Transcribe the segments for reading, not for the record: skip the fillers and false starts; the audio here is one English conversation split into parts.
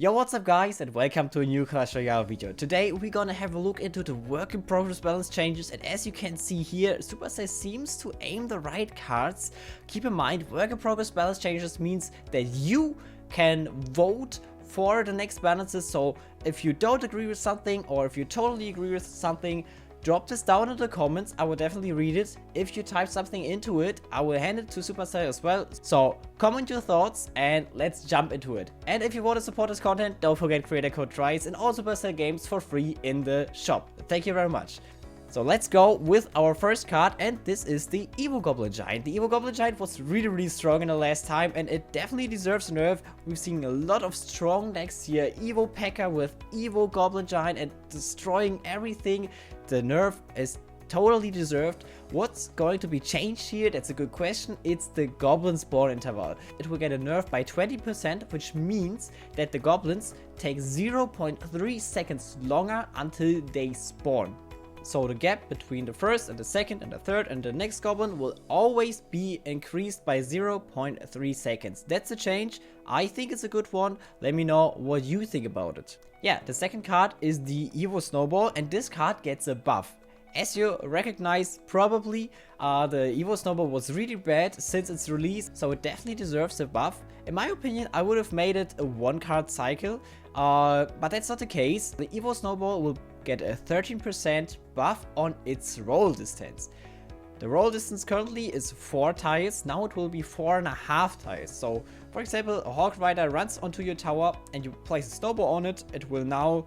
Yo, what's up guys, and welcome to a new Clash Royale video. Today we're gonna have a look into the work in progress balance changes, and as you can see here, Supercell seems to aim the right cards. Keep in mind, work in progress balance changes means that you can vote for the next balances. So if you don't agree with something, or if you totally agree with something, drop this down in the comments. I will definitely read it. If you type something into it, I will hand it to Supercell as well. So comment your thoughts and let's jump into it. And if you want to support this content, don't forget creator code Tryaz and all Supercell games for free in the shop. Thank you very much. So let's go with our first card, and this is the Evo Goblin Giant. The Evo Goblin Giant was really strong in the last time, and it definitely deserves a nerf. We've seen a lot of strong decks here. Evo Packer with Evo Goblin Giant and destroying everything. The nerf is totally deserved. What's going to be changed here? That's a good question. It's the Goblin spawn interval. It will get a nerf by 20%, which means that the goblins take 0.3 seconds longer until they spawn. So the gap between the first and the second and the third and the next goblin will always be increased by 0.3 seconds. That's a change. I think it's a good one. Let me know what you think about it. Yeah, the second card is the Evo Snowball, and this card gets a buff. As you recognize probably, the Evo Snowball was really bad since its release, so it definitely deserves a buff. In my opinion, I would have made it a one card cycle, but that's not the case. The Evo Snowball will get a 13% buff on its roll distance. The roll distance currently is 4 tiles, now it will be 4.5 tiles. So for example, a Hawk Rider runs onto your tower and you place a snowball on it, it will now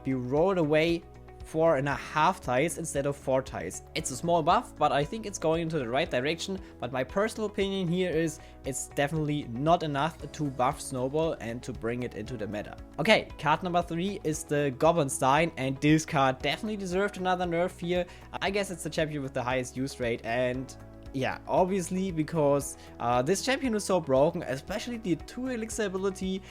be rolled away 4.5 tiles instead of 4 tiles. It's a small buff, but I think it's going into the right direction. But my personal opinion here is it's definitely not enough to buff Snowball and to bring it into the meta. Okay, card number 3 is the Goblinstein, and this card definitely deserved another nerf here. I guess it's the champion with the highest use rate, and yeah, obviously because this champion is so broken, especially the 2 elixir ability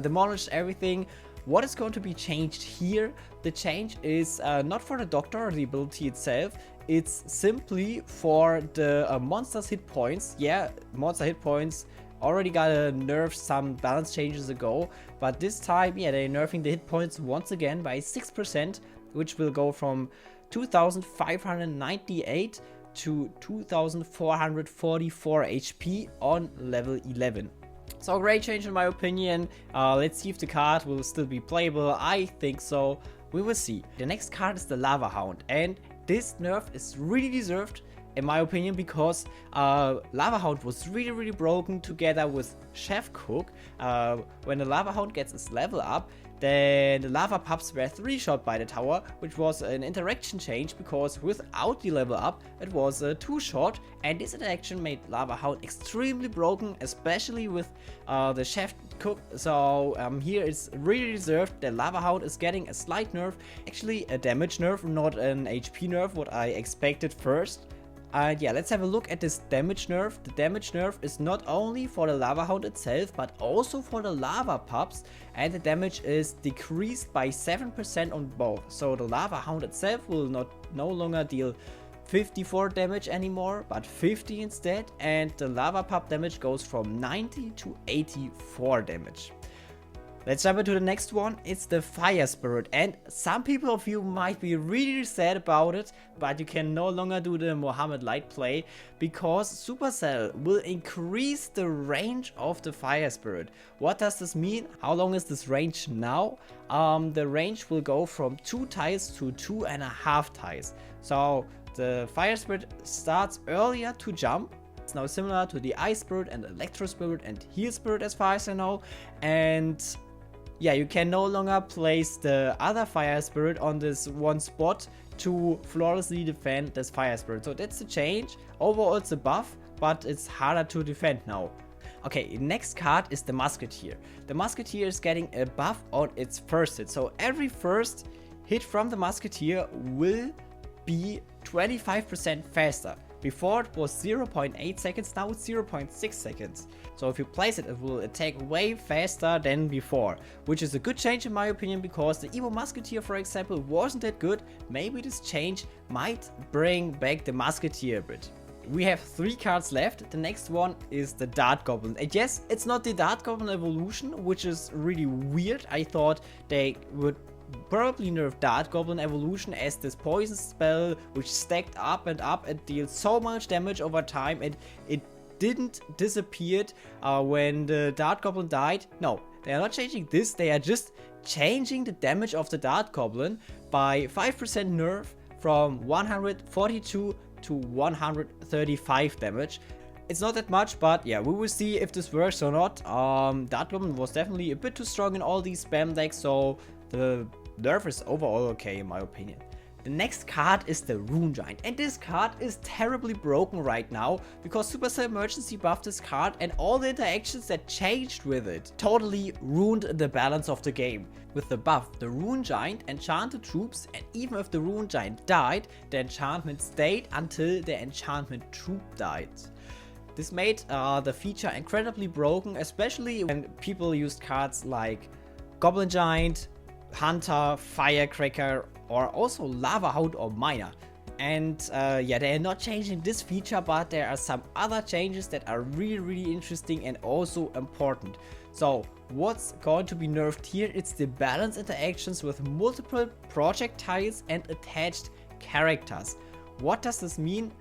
demolished everything. What is going to be changed here? The change is not for the doctor or the ability itself. It's simply for the monster's hit points. Yeah, monster hit points already got a nerf some balance changes ago, but this time, yeah, they're nerfing the hit points once again by 6%, which will go from 2598 to 2444 HP on level 11. So great change in my opinion. Let's see if the card will still be playable. I think so. We will see. The next card is the Lava Hound, and this nerf is really deserved in my opinion, because Lava Hound was really broken together with Chef Cook. When the Lava Hound gets its level up, then the lava pups were 3-shot by the tower, which was an interaction change, because without the level up it was a 2-shot, and this interaction made Lava Hound extremely broken, especially with the Chef Cook. So here it's really deserved. The Lava Hound is getting a slight nerf, actually a damage nerf, not an HP nerf, what I expected first. Yeah, let's have a look at this damage nerf. The damage nerf is not only for the Lava Hound itself, but also for the lava pups, and the damage is decreased by 7% on both. So the Lava Hound itself will no longer deal 54 damage anymore, but 50 instead, and the lava pup damage goes from 90 to 84 damage. Let's jump into the next one. It's the Fire Spirit, and some people of you might be really sad about it, but you can no longer do the Mohammed Light play, because Supercell will increase the range of the Fire Spirit. What does this mean? How long is this range now? The range will go from 2 tiles to 2.5 tiles. So the Fire Spirit starts earlier to jump. It's now similar to the Ice Spirit and Electro Spirit and Heal Spirit as far as I know, and yeah, you can no longer place the other Fire Spirit on this one spot to flawlessly defend this Fire Spirit. So that's a change. Overall it's a buff, but it's harder to defend now. Okay, next card is the Musketeer. The Musketeer is getting a buff on its first hit. So every first hit from the Musketeer will be 25% faster. Before it was 0.8 seconds, now it's 0.6 seconds. So if you place it, it will attack way faster than before, which is a good change in my opinion, because the Evo Musketeer, for example, wasn't that good. Maybe this change might bring back the Musketeer a bit. we have 3 cards left. The next one is the Dart Goblin. And yes, it's not the Dart Goblin evolution, which is really weird. I thought they would probably nerf Dart Goblin evolution as this poison spell which stacked up and deals so much damage over time, and it didn't disappear when the Dart Goblin died. No, they are not changing this, they are just changing the damage of the Dart Goblin by 5% nerf from 142 to 135 damage. It's not that much, but yeah, we will see if this works or not. Dart Goblin was definitely a bit too strong in all these spam decks, so the nerf is overall okay in my opinion. The next card is the Rune Giant, and this card is terribly broken right now because Supercell emergency buffed this card, and all the interactions that changed with it totally ruined the balance of the game. With the buff, the Rune Giant enchanted troops, and even if the Rune Giant died, the enchantment stayed until the enchantment troop died. This made the feature incredibly broken, especially when people used cards like Goblin Giant, Hunter, Firecracker, or also Lava Hound or Miner. And yeah, they are not changing this feature, but there are some other changes that are really interesting and also important. So what's going to be nerfed here? It's the balance interactions with multiple projectiles and attached characters. What does this mean?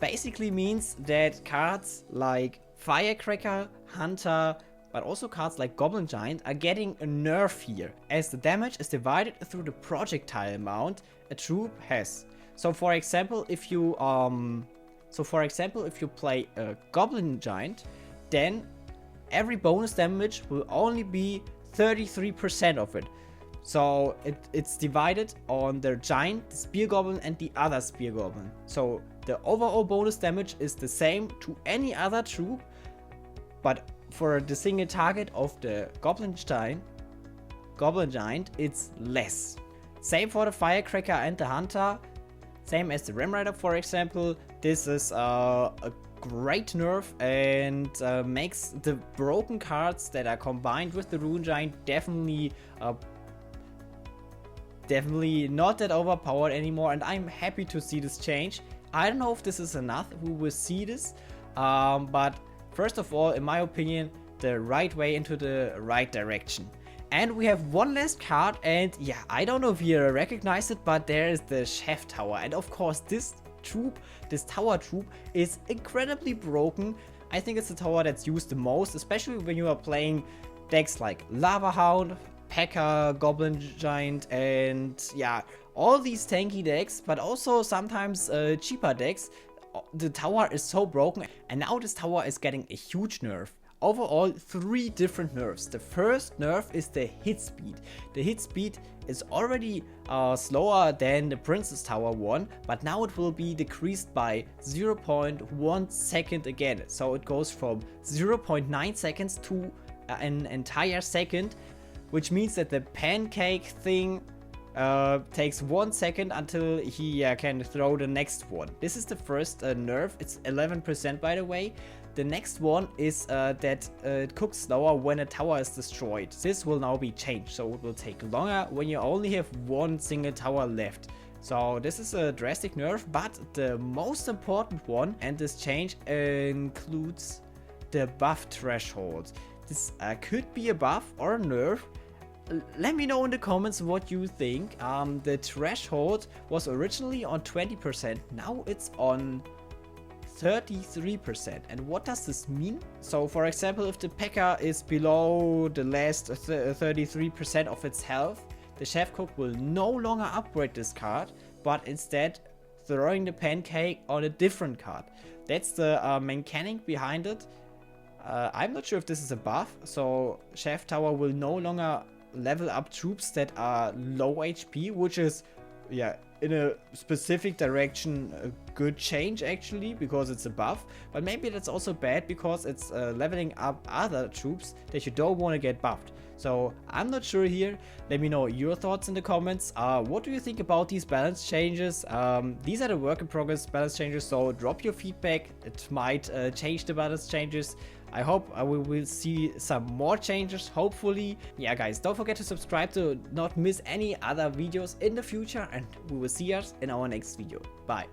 Basically means that cards like Firecracker, Hunter, but also cards like Goblin Giant are getting a nerf here, as the damage is divided through the projectile amount a troop has. So for example, if you play a Goblin Giant, then every bonus damage will only be 33% of it. So it's divided on the Giant, the Spear Goblin, and the other Spear Goblin. So the overall bonus damage is the same to any other troop, but for the single target of the Goblin Giant, it's less. Same for the Firecracker and the Hunter, same as the Ram Rider for example. This is a great nerf and makes the broken cards that are combined with the Rune Giant definitely not that overpowered anymore, and I'm happy to see this change. I don't know if this is enough, we will see this, but first of all, in my opinion, the right way into the right direction. And we have one last card, and yeah, I don't know if you recognize it, but there is the Chef Tower. And of course, this tower troop is incredibly broken. I think it's the tower that's used the most, especially when you are playing decks like Lava Hound, P.E.K.K.A, Goblin Giant, and yeah, all these tanky decks, but also sometimes cheaper decks. The tower is so broken, and now this tower is getting a huge nerf. Overall, 3 different nerfs. The first nerf is the hit speed. The hit speed is already slower than the Princess Tower one, but now it will be decreased by 0.1 second again. So it goes from 0.9 seconds to an entire second, which means that the pancake thing takes 1 second until he can throw the next one. This is the first nerf. It's 11% by the way. The next one is that it cooks slower when a tower is destroyed. This will now be changed, so it will take longer when you only have one single tower left. So this is a drastic nerf, but the most important one, and this change includes the buff threshold. This could be a buff or a nerf. Let me know in the comments what you think. The threshold was originally on 20%, now it's on 33%. And what does this mean? So for example, if the P.E.K.K.A is below the last 33% of its health, the Chef Cook will no longer upgrade this card, but instead throwing the pancake on a different card. That's the mechanic behind it. I'm not sure if this is a buff, so Chef Tower will no longer level up troops that are low HP, which is, yeah, in a specific direction a good change actually, because it's a buff, but maybe that's also bad because it's leveling up other troops that you don't want to get buffed. So I'm not sure here. Let me know your thoughts in the comments. What do you think about these balance changes? These are the work in progress balance changes, so drop your feedback. It might change the balance changes. I hope we will see some more changes, hopefully. Yeah guys, don't forget to subscribe to not miss any other videos in the future, and we will see us in our next video. Bye.